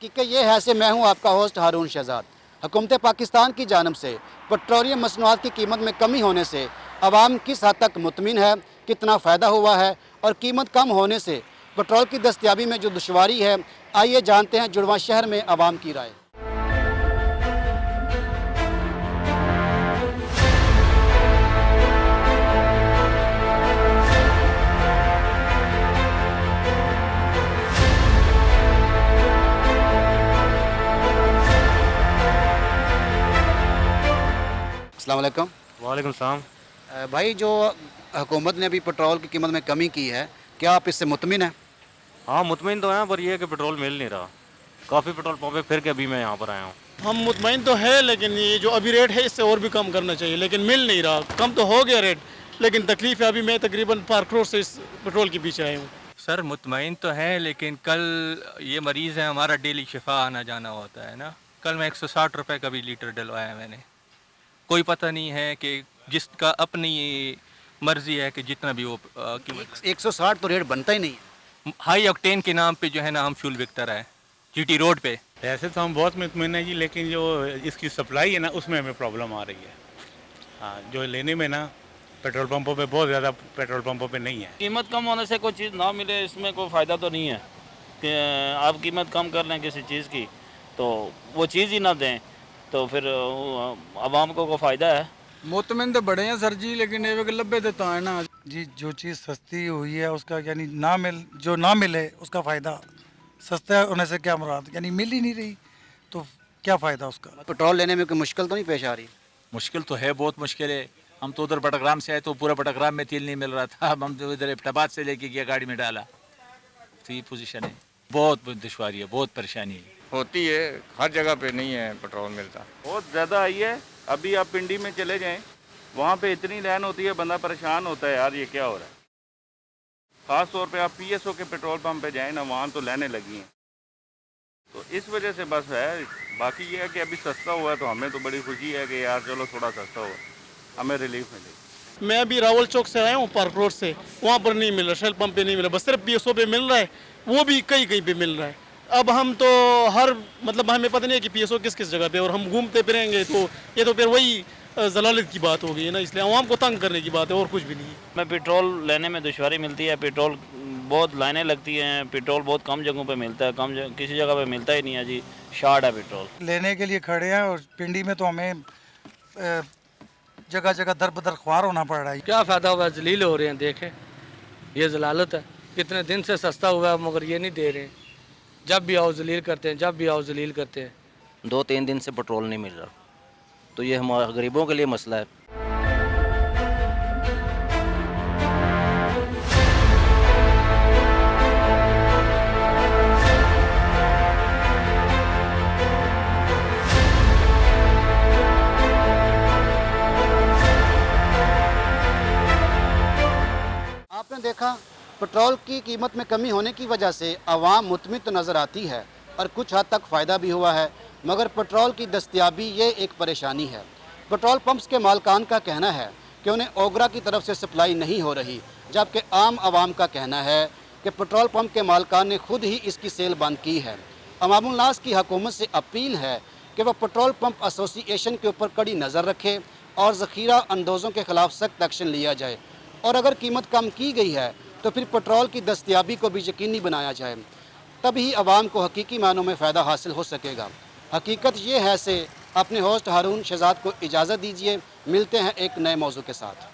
हकीकत ये है से मैं हूँ आपका होस्ट हारून शहजाद। हुकूमत पाकिस्तान की जानब से पेट्रोलियम मसनूआत की कीमत में कमी होने से आवाम किस हद तक मुतमिन है, कितना फ़ायदा हुआ है और कीमत कम होने से पेट्रोल की दस्तयाबी में जो दुश्वारी है, आइए जानते हैं जुड़वा शहर में आवाम की राय। अस्सलाम वालेकुम। वालेकुम सलाम। भाई, जो हुकूमत ने अभी पेट्रोल की कीमत में कमी की है, क्या आप इससे मुतमिन हैं? हाँ, मुतमिन तो हैं, पर ये है कि पेट्रोल मिल नहीं रहा। काफ़ी पेट्रोल पंप है, फिर के अभी मैं यहाँ पर आया हूँ। हम मुतमईन तो है, लेकिन ये जो अभी रेट है इससे और भी कम करना चाहिए, लेकिन मिल नहीं रहा। कम तो हो गया रेट, लेकिन तकलीफ है अभी मैं तकरीबन पार्क रोड से इस पेट्रोल के पीछे आया हूँ। सर मुतमईन तो है, लेकिन कल ये मरीज़ है हमारा, डेली शिफा आना जाना होता है ना। कल मैं 160 रुपये का भी लीटर डलवाया मैंने। कोई पता नहीं है कि जिसका अपनी मर्ज़ी है कि जितना भी वो कीमत। 160 तो रेट बनता ही नहीं है। हाई ऑक्टेन के नाम पे जो है ना हम फ्यूल बिकता रहा है जीटी रोड पे। ऐसे तो हम बहुत मुतमिन हैं जी, लेकिन जो इसकी सप्लाई है ना उसमें हमें प्रॉब्लम आ रही है। हाँ, जो लेने में ना पेट्रोल पंपों पे बहुत ज़्यादा पेट्रोल पंपों पे नहीं है। कीमत कम होने से कोई चीज़ ना मिले, इसमें कोई फ़ायदा तो नहीं है कि आप कीमत कम कर लें किसी चीज़ की तो वो चीज़ ही ना दें, तो फिर आवाम को कोई फ़ायदा है। मुतमिन तो बड़े हैं सर जी, लेकिन ये लब्बे देता है ना जी। जो चीज़ सस्ती हुई है उसका यानी ना मिले उसका फ़ायदा। सस्ता होने से क्या मुराद, यानी मिल ही नहीं रही तो क्या फ़ायदा उसका। पेट्रोल लेने में कोई मुश्किल तो नहीं पेश आ रही? मुश्किल तो है, बहुत मुश्किल है। हम तो उधर बटग्राम से आए तो पूरा बटग्राम में तेल नहीं मिल रहा था। हम तो इधर इब्टाबाद से लेके गया, गाड़ी में डाला, तो ये पोजीशन है। बहुत दुश्वारी है, बहुत परेशानी है। होती है, हर जगह पे नहीं है पेट्रोल मिलता। बहुत ज़्यादा आई है। अभी आप पिंडी में चले जाएँ, वहाँ पे इतनी लाइन होती है, बंदा परेशान होता है, यार ये क्या हो रहा है। ख़ास तौर पे आप पीएसओ के पेट्रोल पंप पे जाएँ ना, वहाँ तो लाइनें लगी हैं, तो इस वजह से बस है। बाकी ये है कि अभी सस्ता हुआ है तो हमें तो बड़ी खुशी है कि यार चलो थोड़ा सस्ता हुआ, हमें रिलीफ मिलेगी। मैं अभी रावल चौक से आया हूँ, पार्क रोड से। वहाँ पर नहीं मिल रहा, शेल पंप पे नहीं मिल रहा, बस सिर्फ पीएसओ पे मिल रहा है, वो भी कहीं कहीं पे मिल रहा है। अब हम तो हमें पता नहीं है कि पीएसओ किस किस जगह पे, और हम घूमते फिरेंगे तो ये तो फिर वही जलालत की बात हो गई है ना, इसलिए आवाम को तंग करने की बात है और कुछ भी नहीं है। में पेट्रोल लेने में दुश्वारी मिलती है, पेट्रोल बहुत लाइनें लगती हैं, पेट्रोल बहुत कम जगहों पे मिलता है, किसी जगह पे मिलता ही नहीं है जी, शार्ट है पेट्रोल। लेने के लिए खड़े हैं और पिंडी में तो हमें जगह जगह दर बदर ख्वार होना पड़ रहा है। क्या फ़ायदा हुआ, जलील हो रहे हैं। देखें, ये जलालत है। कितने दिन से सस्ता हुआ है मगर ये नहीं दे रहे हैं। जब भी आओ जलील करते हैं, जब भी आओ जलील करते हैं। 2-3 दिन से पेट्रोल नहीं मिल रहा, तो ये हमारे गरीबों के लिए मसला है। आपने देखा, पेट्रोल की कीमत में कमी होने की वजह से आवाम मुतमिन तो नज़र आती है और कुछ हद तक फ़ायदा भी हुआ है, मगर पेट्रोल की दस्तयाबी ये एक परेशानी है। पेट्रोल पंप्स के मालकान का कहना है कि उन्हें ओगरा की तरफ से सप्लाई नहीं हो रही, जबकि आम आवाम का कहना है कि पेट्रोल पंप के मालकान ने खुद ही इसकी सेल बंद की है। अवामुल नास की हुकूमत से अपील है कि वह पेट्रोल पंप एसोसिएशन के ऊपर कड़ी नज़र रखे और ज़ख़ीरा अंदोज़ों के ख़िलाफ़ सख्त एक्शन लिया जाए, और अगर कीमत कम की गई है तो फिर पेट्रोल की दस्तयाबी को भी यकीनी बनाया जाए, तभी आवाम को हकीकी मानों में फ़ायदा हासिल हो सकेगा। हकीकत ये है से अपने होस्ट हारून शहजाद को इजाज़त दीजिए। मिलते हैं एक नए मौजू के साथ।